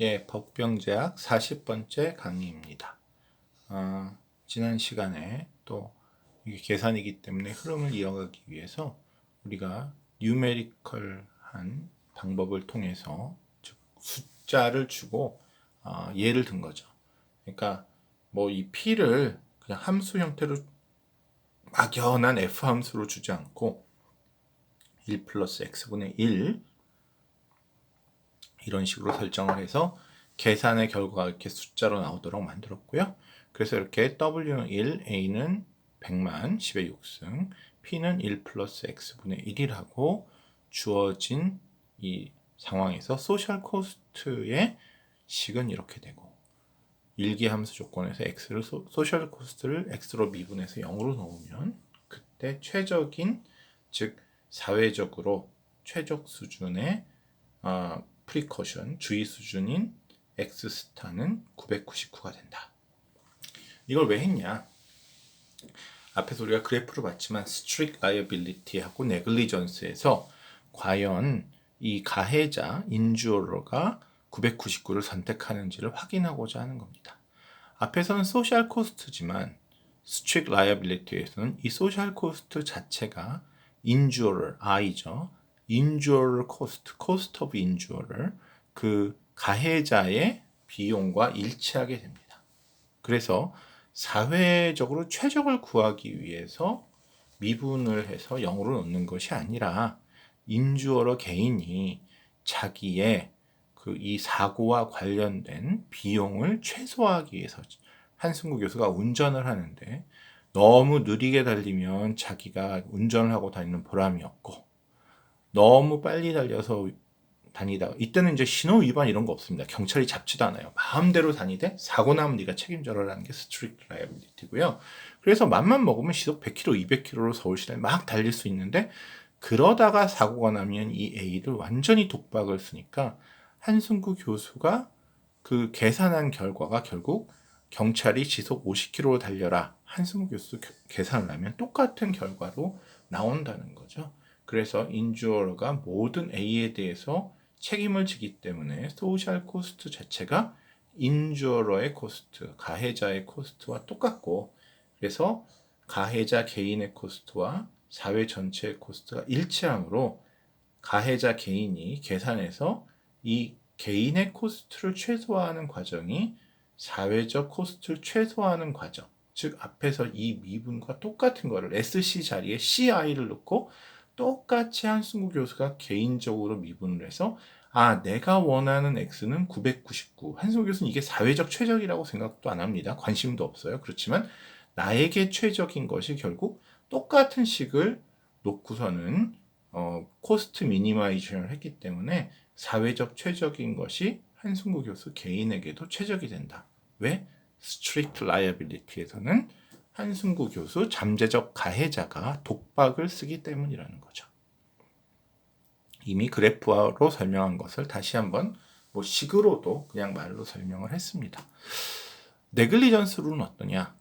예, 법병제학 40번째 강의입니다. 지난 시간에 또 이게 계산이기 때문에 흐름을 이어가기 위해서 우리가 뉴메리컬한 방법을 통해서 즉 숫자를 주고 예를 든 거죠. 그러니까 뭐 이 p를 그냥 함수 형태로 막연한 f 함수로 주지 않고 1 플러스 x분의 1 이런 식으로 설정을 해서 계산의 결과가 이렇게 숫자로 나오도록 만들었고요. 그래서 이렇게 W는 1, A는 100만, 10의 6승, P는 1 플러스 X분의 1이라고 주어진 이 상황에서 소셜 코스트의 식은 이렇게 되고 일기함수 조건에서 X를 소셜 코스트를 X로 미분해서 0으로 넣으면 그때 최적인 즉 사회적으로 최적 수준의 프리커션, 주의 수준인 X스타는 999가 된다. 이걸 왜 했냐? 앞에서 우리가 그래프를 봤지만 strict liability하고 negligence에서 과연 이 가해자, 인주어러가 999를 선택하는지를 확인하고자 하는 겁니다. 앞에서는 소셜 코스트지만 strict liability에서는 이 소셜 코스트 자체가 인주어러, I죠. injurer cost of injurer, 그 가해자의 비용과 일치하게 됩니다. 그래서 사회적으로 최적을 구하기 위해서 미분을 해서 0으로 넣는 것이 아니라 인주어러 개인이 자기의 이 사고와 관련된 비용을 최소화하기 위해서 한승구 교수가 운전을 하는데 너무 느리게 달리면 자기가 운전을 하고 다니는 보람이 없고 너무 빨리 달려서 다니다가 이때는 이제 신호 위반 이런 거 없습니다. 경찰이 잡지도 않아요. 마음대로 다니되 사고 나면 네가 책임져라라는 게 스트릭트 라이어빌리티고요. 그래서 맘만 먹으면 시속 100km, 200km로 서울시내에 막 달릴 수 있는데 그러다가 사고가 나면 이 A를 완전히 독박을 쓰니까 한승구 교수가 그 계산한 결과가 결국 경찰이 시속 50km로 달려라 한승구 교수 계산을 하면 똑같은 결과로 나온다는 거죠. 그래서 인주어러가 모든 A에 대해서 책임을 지기 때문에 소셜 코스트 자체가 인주어러의 코스트, 가해자의 코스트와 똑같고 그래서 가해자 개인의 코스트와 사회 전체의 코스트가 일치하므로 가해자 개인이 계산해서 이 개인의 코스트를 최소화하는 과정이 사회적 코스트를 최소화하는 과정, 즉 앞에서 이 미분과 똑같은 거를 SC 자리에 CI를 넣고 똑같이 한승구 교수가 개인적으로 미분을 해서 내가 원하는 X는 999. 한승구 교수는 이게 사회적 최적이라고 생각도 안 합니다. 관심도 없어요. 그렇지만 나에게 최적인 것이 결국 똑같은 식을 놓고서는 코스트 미니마이제이션을 했기 때문에 사회적 최적인 것이 한승구 교수 개인에게도 최적이 된다. 왜? 스트릭트 라이어빌리티에서는 한승구 교수 잠재적 가해자가 독박을 쓰기 때문이라는 거죠. 이미 그래프화로 설명한 것을 다시 한번 식으로도 그냥 말로 설명을 했습니다. 네글리전스 룰은 어떠냐?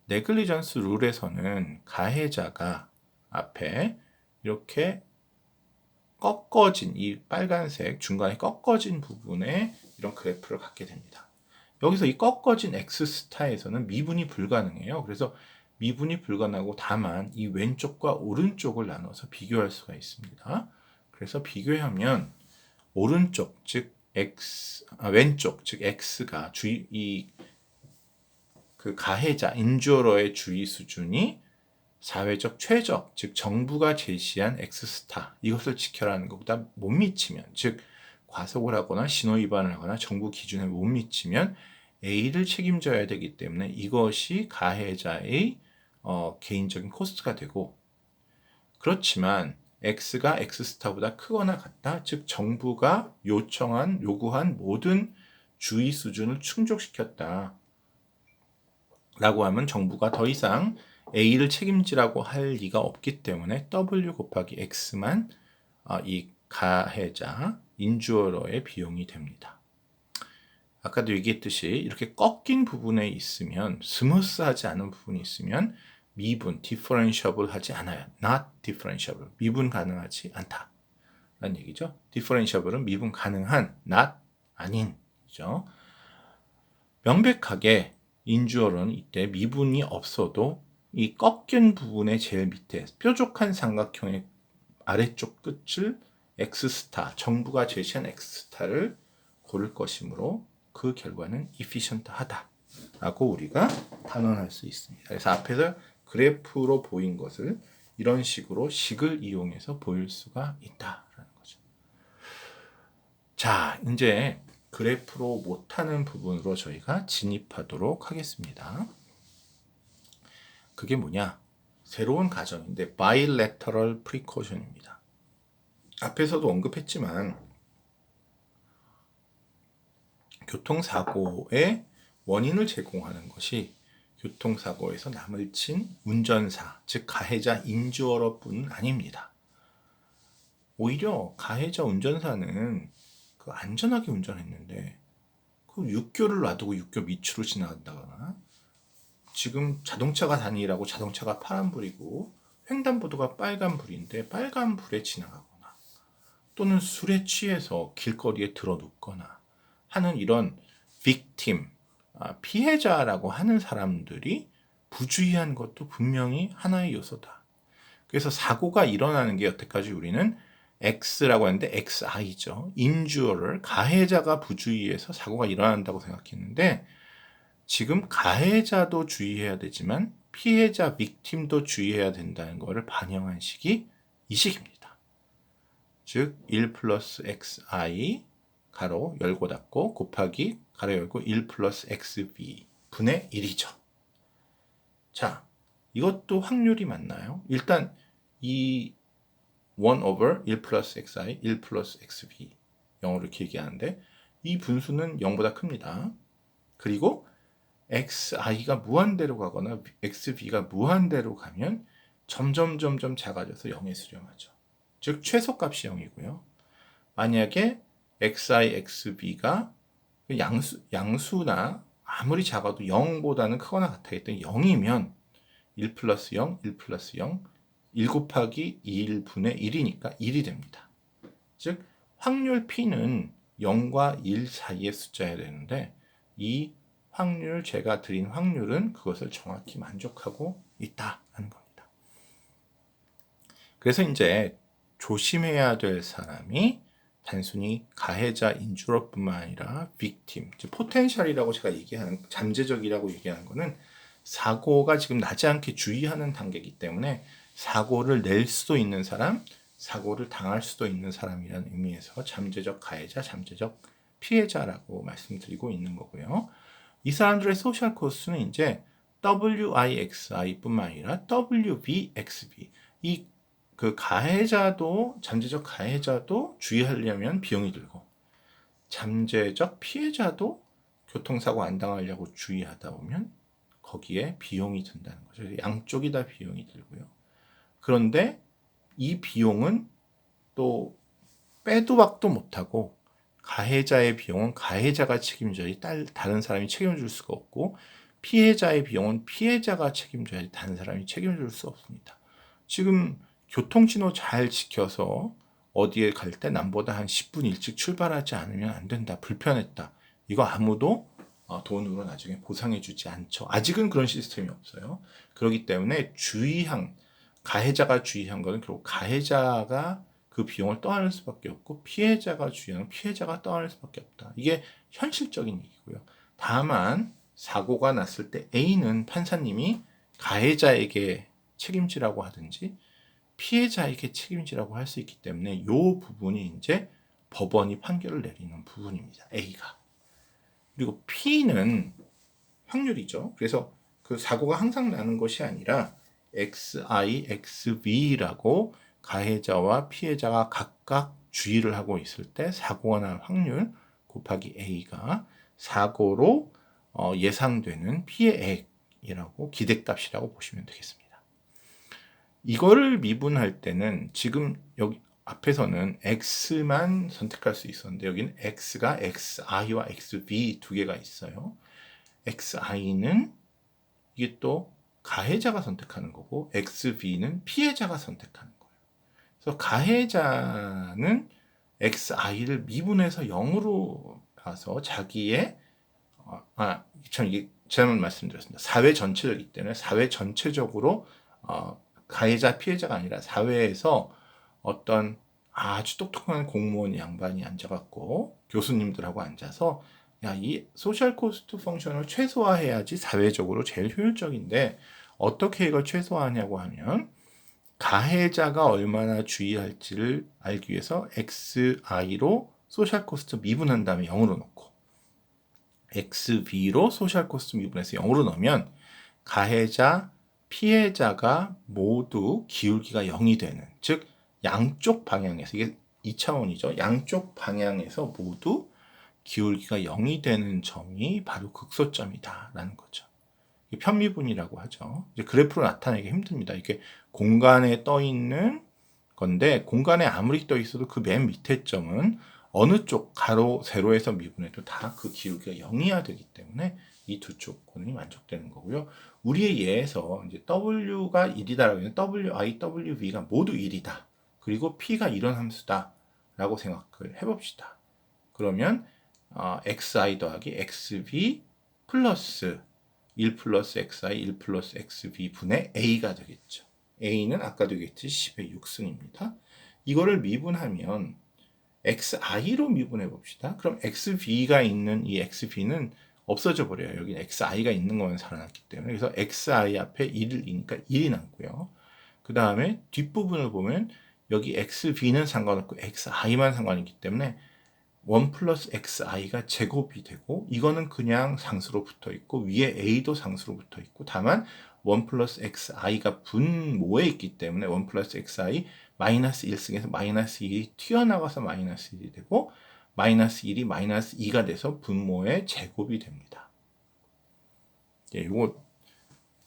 네글리전스 룰에서는 가해자가 앞에 이렇게 꺾어진 이 빨간색 중간에 꺾어진 부분에 이런 그래프를 갖게 됩니다. 여기서 이 꺾어진 X스타에서는 미분이 불가능해요. 그래서 미분이 불가능하고 다만 이 왼쪽과 오른쪽을 나눠서 비교할 수가 있습니다. 그래서 비교하면 오른쪽 즉 왼쪽 즉 X가 그 가해자 인주어러의 주의 수준이 사회적 최적 즉 정부가 제시한 X스타 이것을 지켜라는 것보다 못 미치면 즉 과속을 하거나 신호 위반을 하거나 정부 기준에 못 미치면 A를 책임져야 되기 때문에 이것이 가해자의 개인적인 코스트가 되고 그렇지만 X가 X스타보다 크거나 같다. 즉 정부가 요구한 모든 주의 수준을 충족시켰다. 라고 하면 정부가 더 이상 A를 책임지라고 할 리가 없기 때문에 W 곱하기 X만 이 가해자 인주어러의 비용이 됩니다. 아까도 얘기했듯이 이렇게 꺾인 부분에 있으면 스무스하지 않은 부분이 있으면 미분, differentiable 하지 않아요. not differentiable. 미분 가능하지 않다. 라는 얘기죠. differentiable은 미분 가능한, not 아닌 이죠. 명백하게 인주어는 이때 미분이 없어도 이 꺾인 부분의 제일 밑에 뾰족한 삼각형의 아래쪽 끝을 X스타, 정부가 제시한 X스타를 고를 것이므로 그 결과는 efficient하다 라고 우리가 단언할 수 있습니다. 그래서 앞에서 그래프로 보인 것을 이런 식으로 식을 이용해서 보일 수가 있다라는 거죠. 자, 이제 그래프로 못하는 부분으로 저희가 진입하도록 하겠습니다. 그게 뭐냐? 새로운 가정인데 bilateral precaution입니다. 앞에서도 언급했지만 교통사고의 원인을 제공하는 것이 교통사고에서 남을 친 운전사, 즉 가해자 인주어러뿐 아닙니다. 오히려 가해자 운전사는 그 안전하게 운전했는데 그 육교를 놔두고 육교 밑으로 지나간다거나 지금 자동차가 다니라고 자동차가 파란불이고 횡단보도가 빨간불인데 빨간불에 지나가거나 또는 술에 취해서 길거리에 들어눕거나 하는 이런 victim, 피해자라고 하는 사람들이 부주의한 것도 분명히 하나의 요소다. 그래서 사고가 일어나는 게 여태까지 우리는 X라고 했는데 XI죠. 인주어를 가해자가 부주의해서 사고가 일어난다고 생각했는데 지금 가해자도 주의해야 되지만 피해자, 빅팀도 주의해야 된다는 것을 반영한 식이 이 식입니다. 즉 1 플러스 xi 가로 열고 닫고 곱하기 가로 열고 1 플러스 xb 분의 1이죠. 자, 이것도 확률이 맞나요? 일단 이 1 over 1 플러스 xi, 1 플러스 xb 영어로 이렇게 얘기하는데 이 분수는 0보다 큽니다. 그리고 xi가 무한대로 가거나 xb가 무한대로 가면 점점 작아져서 0에 수렴하죠. 즉 최소값이 0이고요. 만약에 xi, xb가 양수나 아무리 작아도 0보다는 크거나 같아야 때문에 0이면 1 플러스 0, 1 플러스 0, 1 곱하기 1분의 1이니까 1이 됩니다. 즉 확률 p는 0과 1 사이의 숫자여야 되는데 이 확률, 제가 드린 확률은 그것을 정확히 만족하고 있다는 겁니다. 그래서 이제 조심해야 될 사람이 단순히 가해자 인주어뿐만 아니라 victim, 즉 포텐셜이라고 제가 얘기하는 잠재적이라고 얘기하는 거는 사고가 지금 나지 않게 주의하는 단계이기 때문에 사고를 낼 수도 있는 사람, 사고를 당할 수도 있는 사람이라는 의미에서 잠재적 가해자, 잠재적 피해자라고 말씀드리고 있는 거고요. 이 사람들의 소셜 코스트는 이제 WIXI뿐만 아니라 WVXB, 이 그 가해자도 잠재적 가해자도 주의하려면 비용이 들고 잠재적 피해자도 교통사고 안 당하려고 주의하다 보면 거기에 비용이 든다는 거죠. 양쪽이 다 비용이 들고요. 그런데 이 비용은 또 빼도 박도 못하고 가해자의 비용은 가해자가 책임져야지 다른 사람이 책임질 수가 없고 피해자의 비용은 피해자가 책임져야지 다른 사람이 책임질 수 없습니다. 지금 교통신호 잘 지켜서 어디에 갈 때 남보다 한 10분 일찍 출발하지 않으면 안 된다. 불편했다. 이거 아무도 돈으로 나중에 보상해주지 않죠. 아직은 그런 시스템이 없어요. 그렇기 때문에 가해자가 주의한 거는 결국 가해자가 그 비용을 떠안을 수밖에 없고 피해자가 주의하는 피해자가 떠안을 수밖에 없다. 이게 현실적인 얘기고요. 다만 사고가 났을 때 A는 판사님이 가해자에게 책임지라고 하든지 피해자에게 책임지라고 할 수 있기 때문에 이 부분이 이제 법원이 판결을 내리는 부분입니다. A가. 그리고 P는 확률이죠. 그래서 그 사고가 항상 나는 것이 아니라 XI, XV라고 가해자와 피해자가 각각 주의를 하고 있을 때 사고가 날 확률 곱하기 A가 사고로 예상되는 피해액이라고 기대값이라고 보시면 되겠습니다. 이거를 미분할 때는 지금 여기 앞에서는 X만 선택할 수 있었는데 여기는 X가 XI와 XV 두 개가 있어요. XI는 이게 또 가해자가 선택하는 거고 XV는 피해자가 선택하는 거예요. 그래서 가해자는 XI를 미분해서 0으로 따라서 자기의 참 이게 잘못 말씀드렸습니다. 사회 전체이기 때문에 사회 전체적으로 가해자 피해자가 아니라 사회에서 어떤 아주 똑똑한 공무원 양반이 앉아갖고 교수님들하고 앉아서 야, 이 소셜 코스트 펑션을 최소화해야지 사회적으로 제일 효율적인데 어떻게 이걸 최소화하냐고 하면 가해자가 얼마나 주의할지를 알기 위해서 XI로 소셜 코스트 미분한 다음에 0으로 놓고 XV로 소셜 코스트 미분해서 0으로 넣으면 가해자, 피해자가 모두 기울기가 0이 되는, 즉 양쪽 방향에서, 이게 2차원이죠. 양쪽 방향에서 모두 기울기가 0이 되는 점이 바로 극소점이다라는 거죠. 편미분이라고 하죠. 이제 그래프로 나타내기 힘듭니다. 이게 공간에 떠 있는 건데 공간에 아무리 떠 있어도 그 맨 밑에 점은 어느 쪽 가로 세로에서 미분해도 다 그 기울기가 0이어야 되기 때문에 이 두 조건이 만족되는 거고요. 우리의 예에서 이제 W가 1이다라고 하면 WI, WV가 모두 1이다. 그리고 P가 이런 함수다라고 생각을 해봅시다. 그러면 XI 더하기 XV 플러스 1 플러스 XI, 1 플러스 XV 분의 A가 되겠죠. A는 아까도 얘기했듯이 10의 6승입니다. 이거를 미분하면 XI로 미분해 봅시다. 그럼 XV가 있는 이 XV는 없어져 버려요. 여기 XI가 있는 것만 살아났기 때문에. 그래서 XI 앞에 1이니까 1이 남고요. 그 다음에 뒷부분을 보면 여기 XV는 상관없고 XI만 상관있기 때문에 1 플러스 XI가 제곱이 되고 이거는 그냥 상수로 붙어 있고 위에 A도 상수로 붙어 있고 다만 1 플러스 XI가 분모에 있기 때문에 1 플러스 XI 마이너스 1승에서 마이너스 1이 튀어나가서 마이너스 1이 되고 마이너스 1이 마이너스 2가 돼서 분모의 제곱이 됩니다. 예, 이거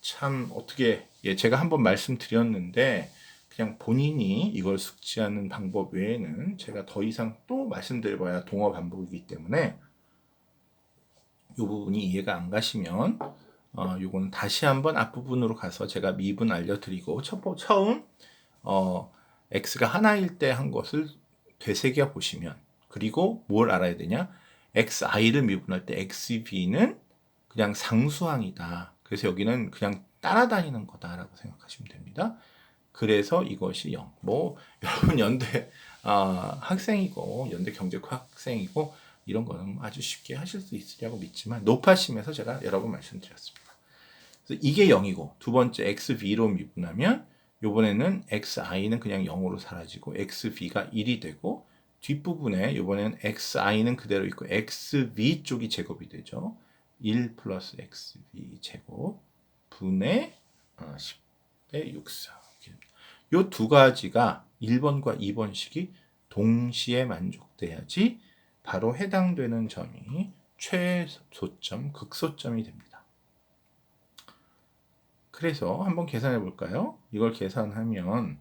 참 어떻게 제가 한번 말씀드렸는데 그냥 본인이 이걸 숙지하는 방법 외에는 제가 더 이상 또 말씀드려봐야 동어 반복이기 때문에 이 부분이 이해가 안 가시면 요거는 다시 한번 앞부분으로 가서 제가 미분 알려드리고 처음 x가 하나일 때 한 것을 되새겨 보시면 그리고 뭘 알아야 되냐 xi를 미분할 때 xv는 그냥 상수항이다. 그래서 여기는 그냥 따라다니는 거다라고 생각하시면 됩니다. 그래서 이것이 0. 여러분 연대 학생이고 연대 경제과 학생이고 이런 거는 아주 쉽게 하실 수 있으리라고 믿지만 높아심에서 제가 여러 번 말씀드렸습니다. 그래서 이게 0이고 두 번째 XV로 미분하면 이번에는 XI는 그냥 0으로 사라지고 XV가 1이 되고 뒷부분에 이번에는 XI는 그대로 있고 XV 쪽이 제곱이 되죠. 1 플러스 XV 제곱 분의 10의 6승. 이 두 가지가 1번과 2번식이 동시에 만족돼야지 바로 해당되는 점이 최소점, 극소점이 됩니다. 그래서 한번 계산해 볼까요? 이걸 계산하면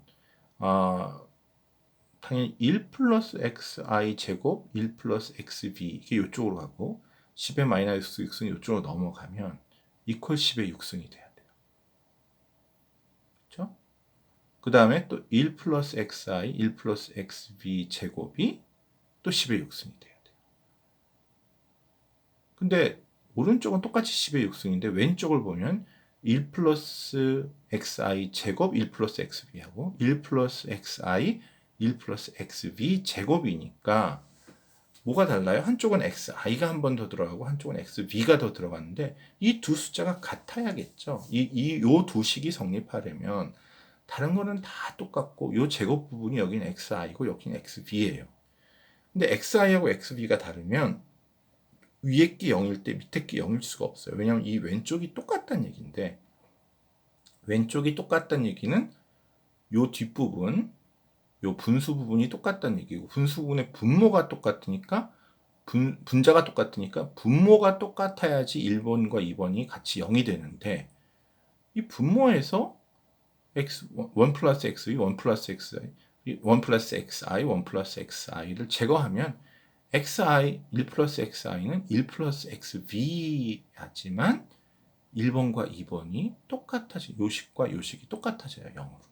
당연히 1 플러스 xi 제곱 1 플러스 xv 이게 이쪽으로 가고 10의 마이너스 6승이 이쪽으로 넘어가면 이퀄 10의 6승이 돼야 돼요. 그렇죠? 그 다음에 또 1 플러스 xi, 1 플러스 xv 제곱이 또 10의 6승이 돼야 돼요. 근데 오른쪽은 똑같이 10의 6승인데 왼쪽을 보면 1 플러스 xi 제곱 1 플러스 xv하고 1 플러스 xi 1 플러스 xv 제곱이니까 뭐가 달라요? 한쪽은 xi가 한 번 더 들어가고 한쪽은 xv가 더 들어갔는데 이 두 숫자가 같아야겠죠. 요 두 식이 성립하려면 다른 거는 다 똑같고 요 제곱 부분이 여기는 xi고 여기는 xv예요. 근데 xi하고 xv가 다르면 위에 게 0일 때 밑에 게 0일 수가 없어요. 왜냐하면 이 왼쪽이 똑같다는 얘기인데 왼쪽이 똑같다는 얘기는 요 뒷부분 요 분수 부분이 똑같다는 얘기고 분수 부분의 분모가 똑같으니까 분자가 똑같으니까 분모가 똑같아야지 1번과 2번이 같이 0이 되는데 이 분모에서 x 1 플러스 xv 1 플러스 xi 1 플러스 xi 1 플러스 xi를 제거하면 xi 1 플러스 xi는 1 플러스 xv였지만 1번과 2번이 똑같아져요. 요식과 요식이 똑같아져요. 0으로.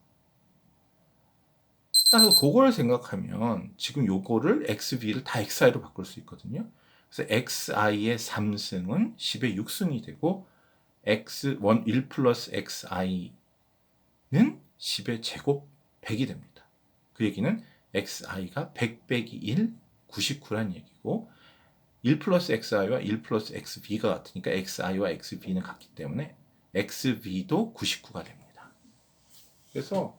그래서 그걸 생각하면 지금 요거를 xv를 다 xi로 바꿀 수 있거든요. 그래서 xi의 3승은 10의 6승이 되고 x1 1 플러스 xi는 10의 제곱 100이 됩니다. 그 얘기는 xi가 100 빼기 1, 99란 얘기고 1 플러스 xi와 1 플러스 xv가 같으니까 xi와 xv는 같기 때문에 xv도 99가 됩니다. 그래서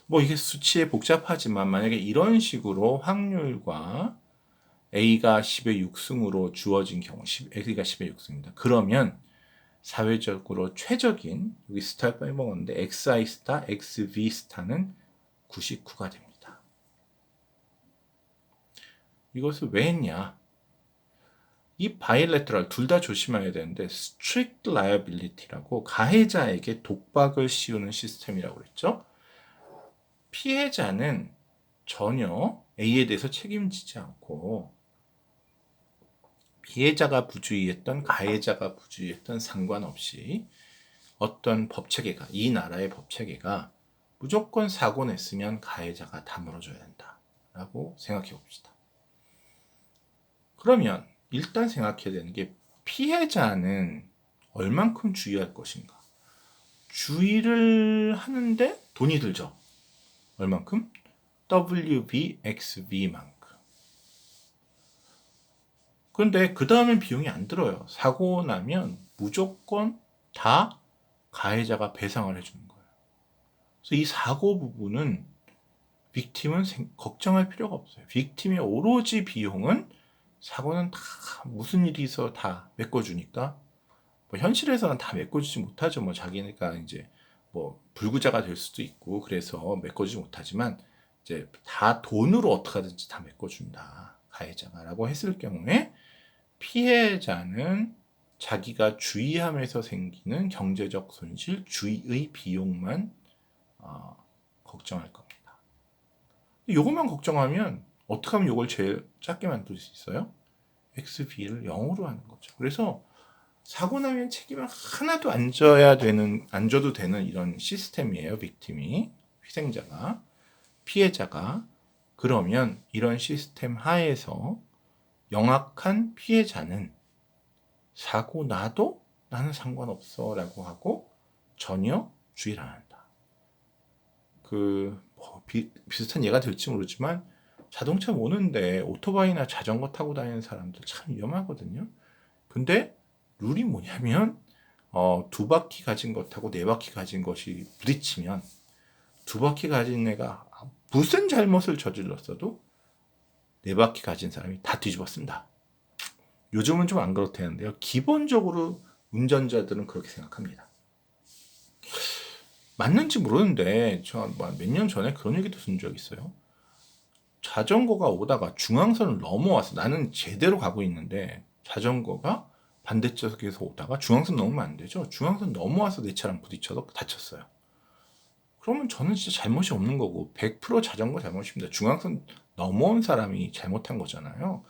뭐 이게 수치에 복잡하지만 만약에 이런 식으로 확률과 a가 10의 6승으로 주어진 경우 a가 10의 6승입니다. 그러면 사회적으로 최적인 여기 스타 빼먹었는데 xi 스타, xv 스타는 99가 됩니다. 이것을 왜 했냐? 이 바이래터럴 둘 다 조심해야 되는데 strict liability라고 가해자에게 독박을 씌우는 시스템이라고 그랬죠. 피해자는 전혀 A에 대해서 책임지지 않고 피해자가 부주의했던 가해자가 부주의했던 상관없이 어떤 법체계가 이 나라의 법체계가 무조건 사고 냈으면 가해자가 다 물어줘야 된다라고 생각해 봅시다. 그러면 일단 생각해야 되는 게 피해자는 얼만큼 주의할 것인가? 주의를 하는데 돈이 들죠. 얼만큼? WBXV만큼. 그런데 그 다음엔 비용이 안 들어요. 사고 나면 무조건 다 가해자가 배상을 해주는 거예요. 그래서 이 사고 부분은 빅팀은 걱정할 필요가 없어요. 빅팀의 오로지 비용은 사고는 다 무슨 일이 있어 다 메꿔주니까 뭐 현실에서는 다 메꿔주지 못하죠. 뭐 자기가 이제 뭐 불구자가 될 수도 있고 그래서 메꿔주지 못하지만 이제 다 돈으로 어떻게 하든지 다 메꿔준다 가해자가라고 했을 경우에 피해자는 자기가 주의하면서 생기는 경제적 손실, 주의의 비용만 걱정할 겁니다. 이것만 걱정하면 어떻게 하면 이걸 제일 작게 만들 수 있어요? XB를 0으로 하는 거죠. 그래서 사고 나면 책임을 하나도 안 져도 되는 이런 시스템이에요. 빅팀이 희생자가 피해자가 그러면 이런 시스템 하에서 영악한 피해자는 사고 나도 나는 상관없어 라고 하고 전혀 주의를 안 한다. 비슷한 예가 될지 모르지만 자동차 모는데 오토바이나 자전거 타고 다니는 사람들 참 위험하거든요. 근데 룰이 뭐냐면 2바퀴 가진 것하고 4바퀴 가진 것이 부딪히면 2바퀴 가진 애가 무슨 잘못을 저질렀어도 4바퀴 가진 사람이 다 뒤집어 쓴다. 요즘은 좀 안 그렇다는데요. 기본적으로 운전자들은 그렇게 생각합니다. 맞는지 모르는데 저 몇 년 전에 그런 얘기도 들은 적 있어요. 자전거가 오다가 중앙선을 넘어와서 나는 제대로 가고 있는데 자전거가 반대쪽에서 오다가 중앙선 넘으면 안 되죠. 중앙선 넘어와서 내 차랑 부딪혀서 다쳤어요. 그러면 저는 진짜 잘못이 없는 거고 100% 자전거 잘못입니다. 중앙선 넘어온 사람이 잘못한 거잖아요.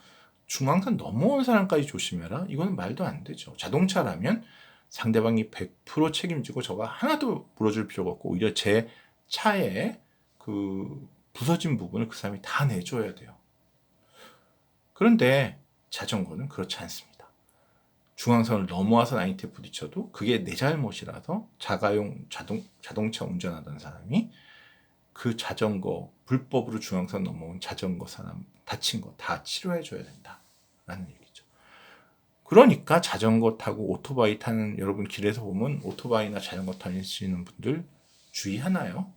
중앙선 넘어온 사람까지 조심해라? 이거는 말도 안 되죠. 자동차라면 상대방이 100% 책임지고 저가 하나도 물어줄 필요가 없고 오히려 제 차에 그 부서진 부분을 그 사람이 다 내줘야 돼요. 그런데 자전거는 그렇지 않습니다. 중앙선을 넘어와서 나인테 부딪혀도 그게 내 잘못이라서 자가용 자동차 운전하던 사람이 그 자전거 불법으로 중앙선 넘어온 자전거 사람 다친 거 다 치료해줘야 된다라는 얘기죠. 그러니까 자전거 타고 오토바이 타는 여러분 길에서 보면 오토바이나 자전거 타시는 분들 주의하나요?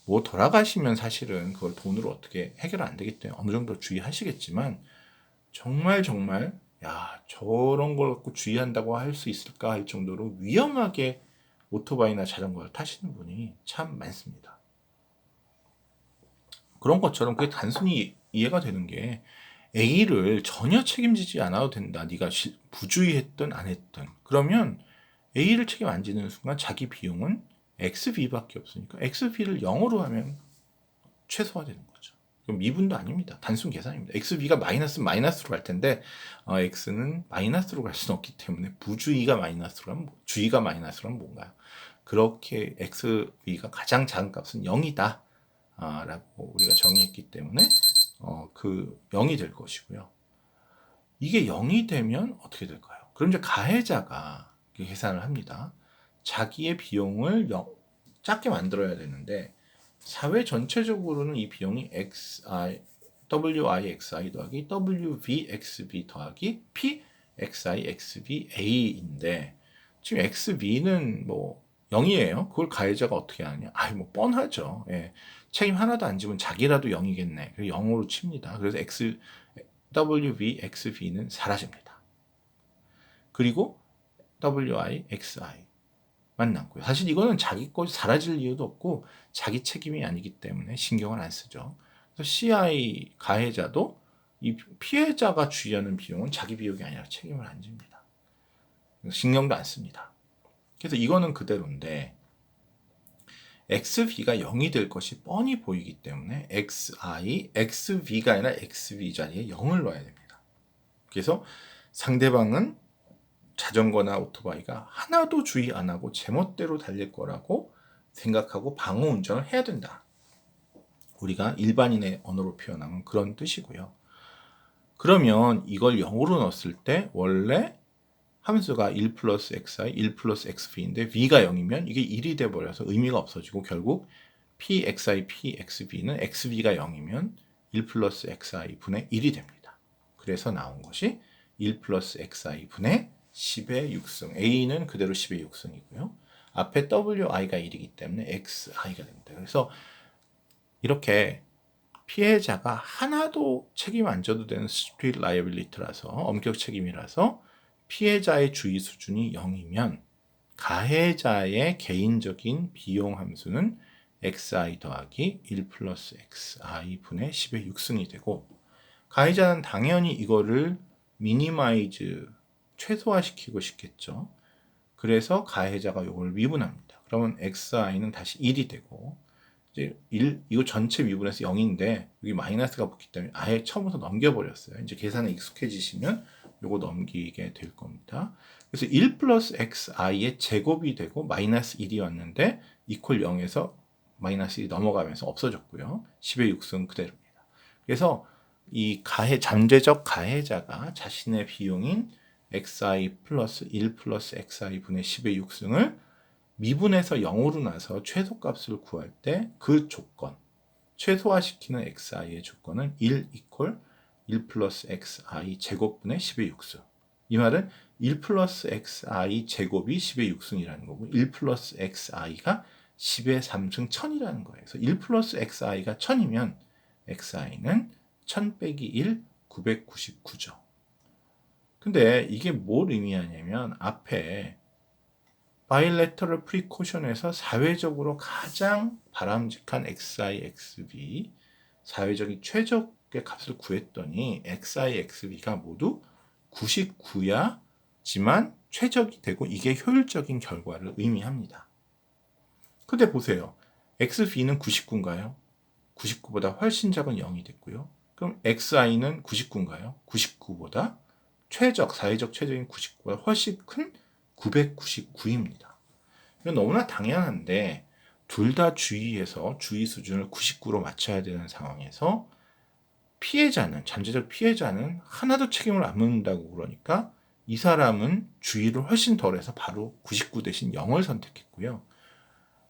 뭐 돌아가시면 사실은 그걸 돈으로 어떻게 해결 안 되기 때문에 어느 정도 주의하시겠지만 정말 야 저런 걸 갖고 주의한다고 할 수 있을까 할 정도로 위험하게 오토바이나 자전거를 타시는 분이 참 많습니다. 그런 것처럼 그게 단순히 이해가 되는 게 A를 전혀 책임지지 않아도 된다. 네가 부주의했든 안 했든 그러면 A를 책임 안 지는 순간 자기 비용은 XB밖에 없으니까 XB를 0으로 하면 최소화되는 거죠. 그럼 미분도 아닙니다. 단순 계산입니다. XB가 마이너스로 갈 텐데 X는 마이너스로 갈 수는 없기 때문에 부주의가 마이너스로 하면 주의가 마이너스로 하면 뭔가요? 그렇게 XB가 가장 작은 값은 0이다 라고 우리가 정의했기 때문에 그 0이 될 것이고요. 이게 0이 되면 어떻게 될까요? 그럼 이제 가해자가 계산을 합니다. 자기의 비용을 작게 만들어야 되는데 사회 전체적으로는 이 비용이 WIXI 더하기 WVXB 더하기 PXIXBA인데 지금 XB는 뭐 0이에요. 그걸 가해자가 어떻게 하느냐? 뭐 뻔하죠. 예. 책임 하나도 안 지면 자기라도 0이겠네. 그래서 0으로 칩니다. 그래서 WVXB는 사라집니다. 그리고 WIXI만 남고요. 사실 이거는 자기 것이 사라질 이유도 없고 자기 책임이 아니기 때문에 신경을 안 쓰죠. 그래서 CI 가해자도 이 피해자가 주의하는 비용은 자기 비용이 아니라 책임을 안 집니다. 신경도 안 씁니다. 그래서 이거는 그대로인데 XV가 0이 될 것이 뻔히 보이기 때문에 XV가 아니라 XV 자리에 0을 넣어야 됩니다. 그래서 상대방은 자전거나 오토바이가 하나도 주의 안 하고 제멋대로 달릴 거라고 생각하고 방어 운전을 해야 된다. 우리가 일반인의 언어로 표현하면 그런 뜻이고요. 그러면 이걸 0으로 넣었을 때 원래 함수가 1 플러스 xi, 1 플러스 xv인데 v가 0이면 이게 1이 돼버려서 의미가 없어지고 결국 pxi, pxv는 xv가 0이면 1 플러스 xi 분의 1이 됩니다. 그래서 나온 것이 1 플러스 xi 분의 10의 6승. a는 그대로 10의 6승이고요. 앞에 wi가 1이기 때문에 xi가 됩니다. 그래서 이렇게 피해자가 하나도 책임 안 져도 되는 스트릿 라이빌리티라서 엄격 책임이라서 피해자의 주의 수준이 0이면 가해자의 개인적인 비용 함수는 xi 더하기 1 플러스 xi 분의 10의 6승이 되고 가해자는 당연히 이거를 미니마이즈 최소화시키고 싶겠죠. 그래서 가해자가 이걸 미분합니다. 그러면 xi는 다시 1이 되고 이제 1, 이거 전체 미분에서 0인데 여기 마이너스가 붙기 때문에 아예 처음부터 넘겨버렸어요. 이제 계산에 익숙해지시면 요거 넘기게 될 겁니다. 그래서 1 플러스 xi의 제곱이 되고 마이너스 1이 왔는데 이퀄 0에서 마이너스 1이 넘어가면서 없어졌고요. 10의 6승 그대로입니다. 그래서 이 잠재적 가해자가 자신의 비용인 xi 플러스 1 플러스 xi 분의 10의 6승을 미분에서 0으로 나서 최소값을 구할 때 그 조건, 최소화시키는 xi의 조건은 1 이퀄 1 플러스 xi 제곱분의 10의 6승. 이 말은 1 플러스 xi 제곱이 10의 6승이라는 거고 1 플러스 xi가 10의 3승 1000이라는 거예요. 그래서 1 플러스 xi가 1000이면 xi는 1000 빼기 1, 999죠. 근데 이게 뭘 의미하냐면 앞에 바이래터럴 프리코션에서 사회적으로 가장 바람직한 xi, xb 사회적인 최적의 값을 구했더니 xi, xb가 모두 99야지만 최적이 되고 이게 효율적인 결과를 의미합니다. 근데 보세요. xb는 99인가요? 99보다 훨씬 작은 0이 됐고요. 그럼 xi는 99인가요? 99보다 사회적 최적인 99보다 훨씬 큰 999입니다. 이건 너무나 당연한데 둘 다 주의해서 주의 수준을 99로 맞춰야 되는 상황에서 잠재적 피해자는 하나도 책임을 안 묻는다고 그러니까 이 사람은 주의를 훨씬 덜해서 바로 99 대신 0을 선택했고요.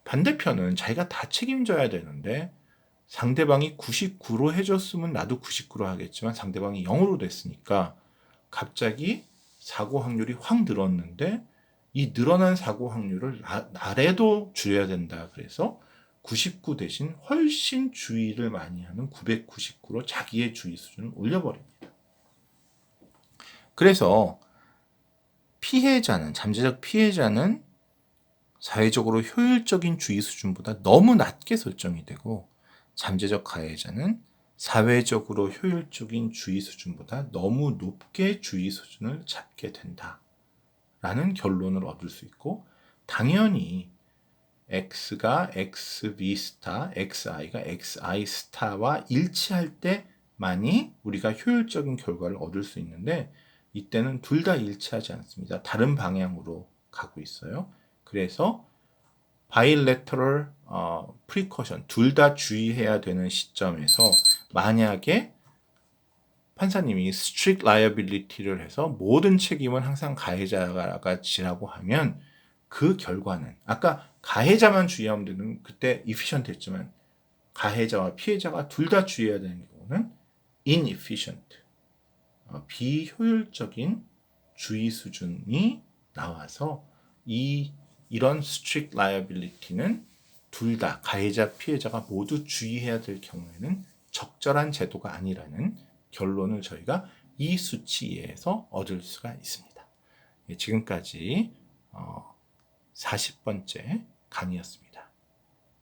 반대편은 자기가 다 책임져야 되는데 상대방이 99로 해줬으면 나도 99로 하겠지만 상대방이 0으로 됐으니까 갑자기 사고 확률이 확 늘었는데 이 늘어난 사고 확률을 나래도 줄여야 된다. 그래서 99 대신 훨씬 주의를 많이 하는 999로 자기의 주의 수준을 올려버립니다. 그래서 잠재적 피해자는 사회적으로 효율적인 주의 수준보다 너무 낮게 설정이 되고 잠재적 가해자는 사회적으로 효율적인 주의 수준보다 너무 높게 주의 수준을 잡게 된다. 라는 결론을 얻을 수 있고 당연히 x가 xv 스타, xi가 xi 스타와 일치할 때만이 우리가 효율적인 결과를 얻을 수 있는데 이때는 둘 다 일치하지 않습니다. 다른 방향으로 가고 있어요. 그래서 bilateral precaution 둘 다 주의해야 되는 시점에서 만약에 판사님이 strict liability를 해서 모든 책임은 항상 가해자가 지라고 하면 그 결과는 아까 가해자만 주의하면 되는 그때 efficient 했지만 가해자와 피해자가 둘 다 주의해야 되는 경우는 inefficient 비효율적인 주의 수준이 나와서 이런 strict liability는 둘 다 가해자 피해자가 모두 주의해야 될 경우에는 적절한 제도가 아니라는 결론을 저희가 이 수치에서 얻을 수가 있습니다. 지금까지 40번째 강의였습니다.